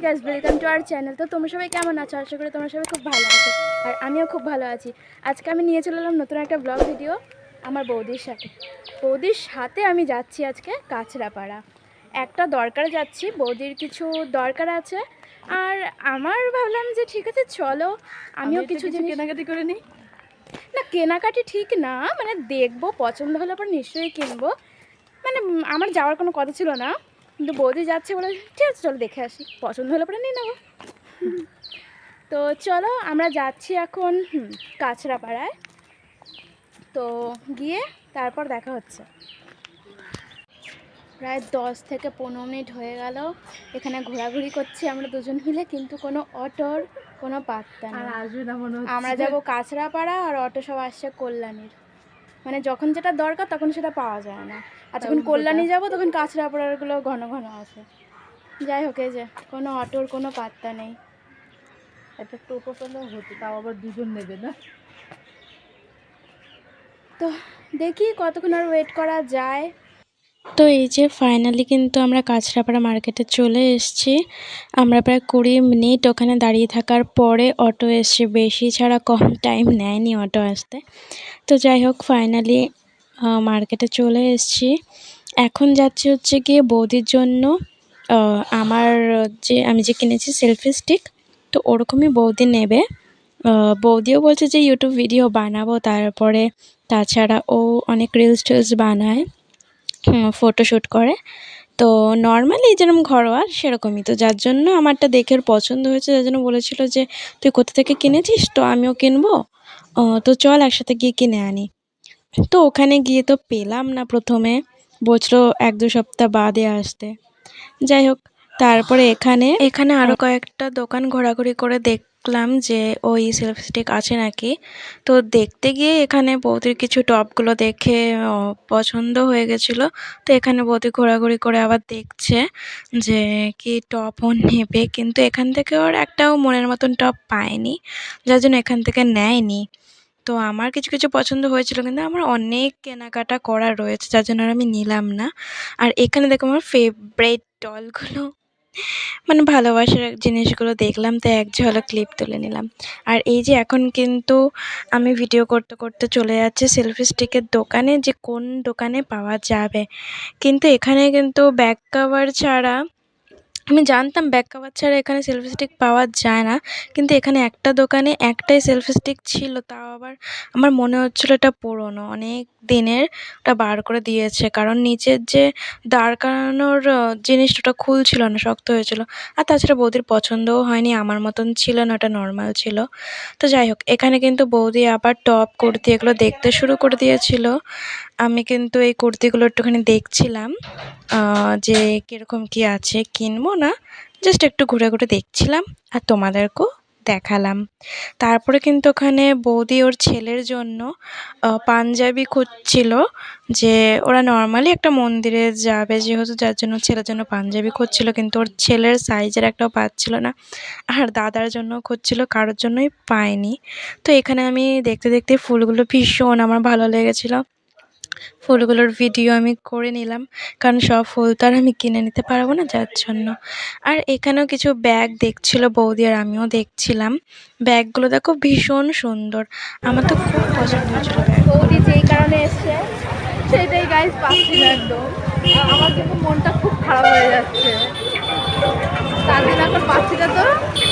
Guys, welcome to our channel. তো তোমরা সবাই কেমন আছো? আশা করি তোমরা সবাই খুব ভালো আছো, আর আমিও খুব ভালো আছি। আজকে আমি নিয়ে চলে এলাম নতুন একটা ব্লগ ভিডিও আমার বৌদির সাথে আমি যাচ্ছি আজকে কাঁচরাপাড়া। একটা দরকারে যাচ্ছি, বৌদির কিছু দরকার আছে। আর আমার ভাবলাম যে ঠিক আছে চলো আমিও কিছু জিনিস কেনাকাটি করে নিই। না, কেনাকাটি ঠিক না, মানে দেখবো, পছন্দ হলে পর নিশ্চয়ই কিনবো। মানে আমার যাওয়ার কোনো কথা ছিল না, কিন্তু বৌদি যাচ্ছে বলে ঠিক আছে চলো দেখে আসি, পছন্দ হলে পরে নিয়ে নেবো। তো চলো আমরা যাচ্ছি এখন কাঁচরাপাড়ায়। তো গিয়ে তারপর দেখা হচ্ছে। প্রায় 10 থেকে 15 মিনিট হয়ে গেল এখানে ঘোরাঘুরি করছি আমরা দুজন মিলে, কিন্তু কোনো অটোর কোনো পাত্তা নেই। আমরা যাব কাঁচরাপাড়া আর অটো সব আসছে কল্যাণীর। মানে যখন যেটা দরকার তখন সেটা পাওয়া যায় না, আর যখন কল্যাণী যাব তখন কাঁচরাপাড়ারগুলো ঘন ঘন আছে। যাই হোক, এই যে কোনো অটোর কোনো পাত্তা নেই। একটা টোটো পেলেও হতো, তাও আবার দুজন নেবে না। তো দেখি কতক্ষণ আর ওয়েট করা যায়। তো এই যে ফাইনালি কিন্তু আমরা কাঁচরাপাড়া মার্কেটে চলে এসেছি। আমরা প্রায় 20 মিনিট ওখানে দাঁড়িয়ে থাকার পরে অটো এসছে, বেশি ছাড়া কম টাইম নেয়নি অটো আসতে। তো যাই হোক ফাইনালি মার্কেটে চলে এসেছি। এখন যাচ্ছি হচ্ছে গিয়ে বৌদির জন্য আমার আমি যে কিনেছি সেলফি স্টিক, তো ওরকমই বৌদি নেবে। বৌদিও বলছে যে ইউটিউব ভিডিও বানাবো, তারপরে তাছাড়া ও অনেক রিলস টিলস বানায়, ফটোশ্যুট করে। তো নর্মালি যেরকম ঘরোয়া সেরকমই, তো যার জন্য আমারটা দেখে পছন্দ হয়েছে, যার জন্য বলেছিল যে তুই কোথা থেকে কিনেছিস, তো আমিও কিনবো, তো চল একসাথে গিয়ে কিনে আনি। তো ওখানে গিয়ে তো পেলাম না, প্রথমে বলছিল 1-2 সপ্তাহ বাদে আসতে। যাই হোক, তারপরে এখানে আরও কয়েকটা দোকান ঘোরাঘুরি করে দেখলাম যে ওই সেলফি স্টিক আছে নাকি। তো দেখতে গিয়ে এখানে বৌদির কিছু টপগুলো দেখে পছন্দ হয়ে গেছিলো। তো এখানে বৌদি ঘোরাঘুরি করে আবার দেখছে যে কি টপ ও নেবে, কিন্তু এখান থেকে ওর একটাও মনের মতন টপ পায়নি, যার জন্য এখান থেকে নেয়নি। তো আমার কিছু কিছু পছন্দ হয়েছিল, কিন্তু আমার অনেক কেনাকাটা করার রয়েছে, যার জন্য আর আমি নিলাম না। আর এখানে দেখো আমার ফেভারিট ডলগুলো, মানে ভালোবাসার জিনিসগুলো দেখলাম, তো এক ঝলক ক্লিপ তুলে নিলাম। আর এই যে এখন কিন্তু আমি ভিডিও করতে করতে চলে যাচ্ছি সেলফি স্টিকের দোকানে, যে কোন দোকানে পাওয়া যাবে। কিন্তু এখানে কিন্তু ব্যাক কভার ছাড়া, আমি জানতাম ব্যাক কভার ছাড়া এখানে সেলফি স্টিক পাওয়া যায় না, কিন্তু এখানে একটা দোকানে একটাই সেলফি স্টিক ছিল, তাও আবার আমার মনে হচ্ছিলো এটা পুরনো, অনেক দিনের, ওটা বার করে দিয়েছে, কারণ নিচের যে দাঁড় করানোর জিনিসটা ওটা খুলছিল না, শক্ত হয়েছিল। আর তাছাড়া বৌদির পছন্দও হয়নি, আমার মতন ছিল না, ওটা নর্মাল ছিল। তো যাই হোক, এখানে কিন্তু বৌদি আবার টপ কুর্তি এগুলো দেখতে শুরু করে দিয়েছিল। আমি কিন্তু এই কুর্তিগুলো একটুখানি দেখছিলাম যে কীরকম কী আছে, কিনবো না, জাস্ট একটু ঘুরে ঘুরে দেখছিলাম আর তোমাদেরকেও দেখালাম। তারপরে কিন্তু ওখানে বৌদি ওর ছেলের জন্য পাঞ্জাবি খুঁজছিল, যে ওরা নর্মালি একটা মন্দিরে যাবে যেহেতু, যার জন্য ছেলের জন্য পাঞ্জাবি খুঁজছিল, কিন্তু ওর ছেলের সাইজের একটাও পাচ্ছিল না, আর দাদার জন্য খুঁজছিল, কারোর জন্যই পায়নি। তো এখানে আমি দেখতে দেখতে ফুলগুলো ভীষণ আমার ভালো লেগেছিলো, ফুলগুলোর ভিডিও আমি করে নিলাম, কারণ সব ফুল তো আর আমি কিনে নিতে পারবো না, যার জন্য। আর এখানেও কিছু ব্যাগ দেখছিল বৌদি, আর আমিও দেখছিলাম। ব্যাগগুলো দেখো ভীষণ সুন্দর, আমার তো খুব পছন্দ হয়েছিল ব্যাগ। বৌদি যেই কারণে এসছে সেটাই গাইস, পাচ্ছি না একদম। আমার কিন্তু মনটা খুব খারাপ হয়ে যাচ্ছে, তার জন্য এখন পাচ্ছি না, তো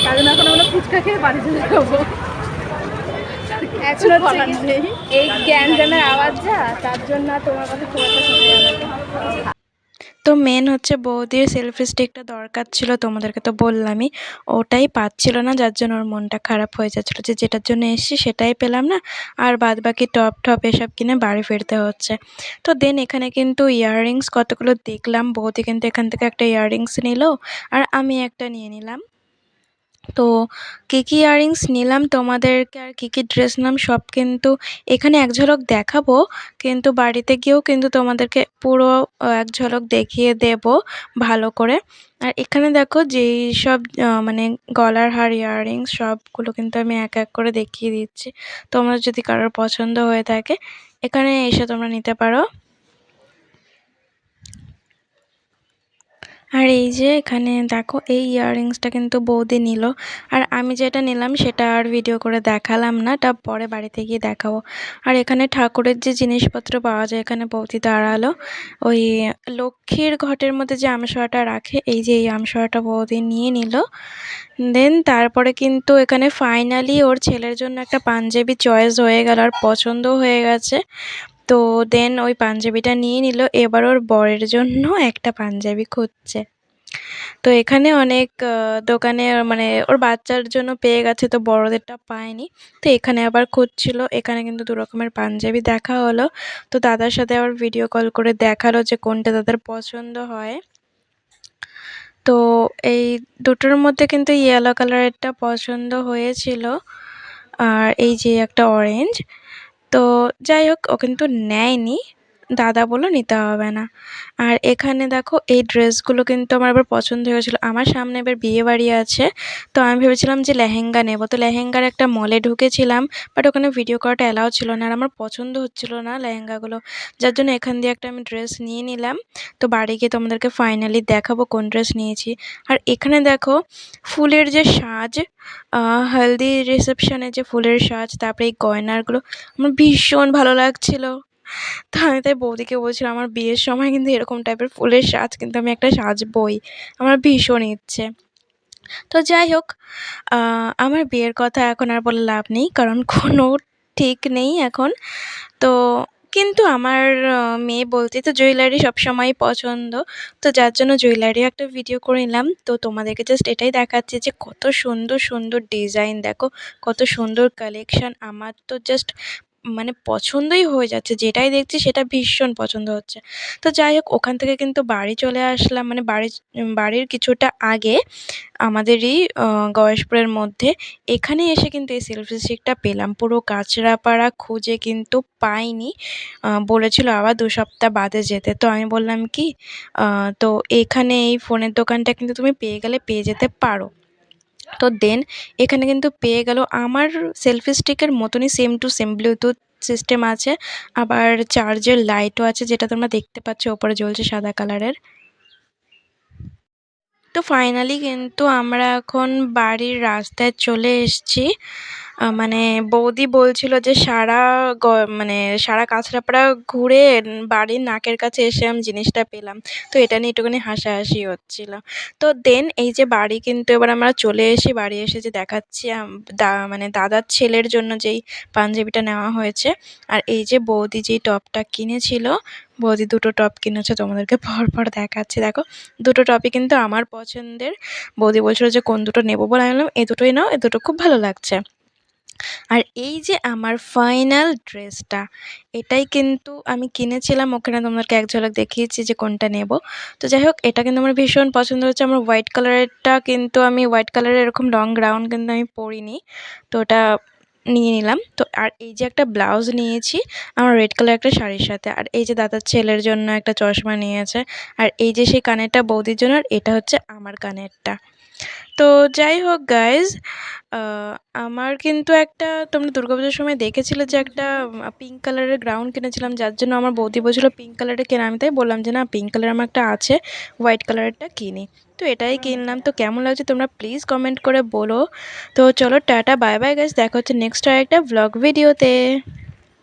তার জন্য এখন আমরা ফুচকা খেয়ে বাড়ি চলে যাবো। এখন হচ্ছে এই গ্যাঞ্জামের আওয়াজ যা, তার জন্য তোমার কথা খুব একটা শোনা যাবে না। তো মেন হচ্ছে বৌদির সেলফি স্টিকটা দরকার ছিল, তোমাদেরকে তো বললামই, ওটাই পাচ্ছিল না, যার জন্য ওর মনটা খারাপ হয়ে যাচ্ছিলো, যে যেটার জন্য এসেছি সেটাই পেলাম না, আর বাদ বাকি টপ টপ এসব কিনে বাড়ি ফিরতে হচ্ছে। তো দেন এখানে কিন্তু ইয়াররিংস কতগুলো দেখলাম, বৌদি কিন্তু এখান থেকে একটা ইয়াররিংস নিল, আর আমি একটা নিয়ে নিলাম। তো কী কী ইয়াররিংস নিলাম তোমাদেরকে আর কী কী ড্রেস নিলাম সব কিন্তু এখানে এক ঝলক দেখাবো, কিন্তু বাড়িতে গিয়েও কিন্তু তোমাদেরকে পুরো এক ঝলক দেখিয়ে দেব ভালো করে। আর এখানে দেখো যেই সব মানে গলার হার ইয়াররিংস সবগুলো কিন্তু আমি এক এক করে দেখিয়ে দিচ্ছি, তোমরা যদি কারোর পছন্দ হয়ে থাকে এখানে এসে তোমরা নিতে পারো। আর এই যে এখানে দেখো এই ইয়াররিংসটা কিন্তু বৌদি নিল। আর আমি যেটা নিলাম সেটা আর ভিডিও করে দেখালাম না, এটা পরে বাড়িতে গিয়ে দেখাবো। আর এখানে ঠাকুরের যে জিনিসপত্র পাওয়া যায় এখানে বৌদি দাঁড়ালো। ওই লক্ষ্মীর ঘটের মধ্যে যে আমসরাটা রাখে, এই যে এই আমসরাটা বৌদি নিয়ে নিল। দেন তারপরে কিন্তু এখানে ফাইনালি ওর ছেলের জন্য একটা পাঞ্জাবি চয়েস হয়ে গেল আর পছন্দ হয়ে গেছে। তো দেন ওই পাঞ্জাবিটা নিয়ে নিল, এবার ওর বরের জন্য একটা পাঞ্জাবি খুঁজছে। তো এখানে অনেক দোকানে মানে ওর বাচ্চার জন্য পেয়ে গেছে, তো বড়দেরটা পায়নি। তো এখানে আবার খুঁজছিল, এখানে কিন্তু দু রকমের পাঞ্জাবি দেখা হলো। তো দাদার সাথে আবার ভিডিও কল করে দেখালো যে কোনটা তাদের পছন্দ হয়। তো এই দুটোর মধ্যে কিন্তু ইয়েলো কালারেরটা পছন্দ হয়েছিল, আর এই যে একটা অরেঞ্জ। তো যাই হোক ও কিন্তু নেয়নি, দাদা বললো নিতে হবে না। আর এখানে দেখো এই ড্রেসগুলো কিন্তু আমার আবার পছন্দ হয়েছিল। আমার সামনে এবার বিয়ে বাড়ি আছে, তো আমি ভেবেছিলাম যে লেহেঙ্গা নেব। তো লেহেঙ্গার একটা মলে ঢুকেছিলাম, বাট ওখানে ভিডিও করাটা অ্যালাউ ছিল না, আর আমার পছন্দ হচ্ছিল না লেহেঙ্গাগুলো, যার জন্য এখান দিয়ে একটা আমি ড্রেস নিয়ে নিলাম। তো বাড়ি গিয়ে তোমাদেরকে ফাইনালি দেখাবো কোন ড্রেস নিয়েছি। আর এখানে দেখো ফুলের যে সাজ, হলদি রিসেপশনে যে ফুলের সাজ, তারপরে এই গয়নারগুলো আমার ভীষণ ভালো লাগছিল। তো আমি তাই বৌদিকে বলছিলাম আমার বিয়ের সময় কিন্তু এরকম টাইপের ফুলের সাজ কিন্তু আমি একটা সাজবই, আমার ভীষণ ইচ্ছে। তো যাই হোক, আমার বিয়ের কথা এখন আর বলে লাভ নেই, কারণ কোনো ঠিক নেই এখন। তো কিন্তু আমার মেয়ে বলতে তো জুয়েলারি সবসময়ই পছন্দ, তো যার জন্য জুয়েলারিও একটা ভিডিও করে নিলাম। তো তোমাদেরকে জাস্ট এটাই দেখাচ্ছি যে কত সুন্দর সুন্দর ডিজাইন, দেখো কত সুন্দর কালেকশান। আমার তো জাস্ট মানে পছন্দই হয়ে যাচ্ছে, যেটাই দেখছি সেটা ভীষণ পছন্দ হচ্ছে। তো যাই হোক ওখান থেকে কিন্তু বাড়ি চলে আসলাম, মানে বাড়ির কিছুটা আগে আমাদেরই গয়েশপুরের মধ্যে। এখানে এসে কিন্তু এই সেলফি স্টিকটা পেলাম, পুরো কাঁচরাপাড়া খুঁজে কিন্তু পাইনি। বলেছিল আবার 2 সপ্তাহ বাদে যেতে। তো আমি বললাম কি তো এখানে এই ফোনের দোকানটা কিন্তু তুমি পেয়ে গেলে পেয়ে যেতে পারো। তো দেন এখানে কিন্তু পেয়ে গেল আমার সেলফি স্টিকের মতনই same to same Bluetooth system আছে, আবার চার্জের লাইটও আছে, যেটা তোমরা দেখতে পাচ্ছ ওপরে জ্বলছে সাদা কালারের। তো ফাইনালি কিন্তু আমরা এখন বাড়ির রাস্তায় চলে এসেছি। মানে বৌদি বলছিল যে মানে সারা কাঁচরাপাড়া ঘুরে বাড়ির নাকের কাছে এসে আমি জিনিসটা পেলাম। তো এটা নিয়ে একটুখানি হাসাহাসি হচ্ছিল। তো দেন এই যে বাড়ি কিন্তু এবার আমরা চলে এসে বাড়ি এসে যে দেখাচ্ছি মানে দাদার ছেলের জন্য যেই পাঞ্জাবিটা নেওয়া হয়েছে। আর এই যে বৌদি যেই টপটা কিনেছিল, বৌদি দুটো টপ কিনেছে, তোমাদেরকে পরপর দেখাচ্ছি। দেখো দুটো টপই কিন্তু আমার পছন্দের। বৌদি বলছিল যে কোন দুটো নেবো, বলে আমি বললাম এই দুটোই নাও, এই দুটো খুব ভালো লাগছে। আর এই যে আমার ফাইনাল ড্রেসটা, এটাই কিন্তু আমি কিনেছিলাম ওখানে, তোমাদেরকে এক ঝলক দেখিয়েছি যে কোনটা নেব। তো যাই হোক এটা কিন্তু আমার ভীষণ পছন্দ হচ্ছে। আমার হোয়াইট কালারেরটা কিন্তু আমি হোয়াইট কালারের এরকম লং গাউন কিন্তু আমি পরিনি, তো ওটা নিয়ে নিলাম। তো আর এই যে একটা ব্লাউজ নিয়েছি আমার রেড কালার একটা শাড়ির সাথে। আর এই যে দাদার ছেলের জন্য একটা চশমা নিয়েছে। আর এই যে সেই কানেরটা বৌদির জন্য, আর এটা হচ্ছে আমার কানেরটা। তো যাই হোক গাইজ, আমার কিন্তু একটা তোমরা দুর্গাপুজোর সময় দেখেছিলে যে একটা পিঙ্ক কালারের গ্রাউন্ড কিনেছিলাম, যার জন্য আমার বৌদি বলছিল পিঙ্ক কালারের কেনা। আমি তাই বললাম যে না পিঙ্ক কালার আমার একটা আছে, হোয়াইট কালারেরটা কিনি। তো এটাই কিনলাম। তো কেমন লাগছে তোমরা প্লিজ কমেন্ট করে বলো। তো চলো টাটা বাই বাই গাইজ, দেখা হচ্ছে নেক্সট আর একটা ব্লগ ভিডিওতে।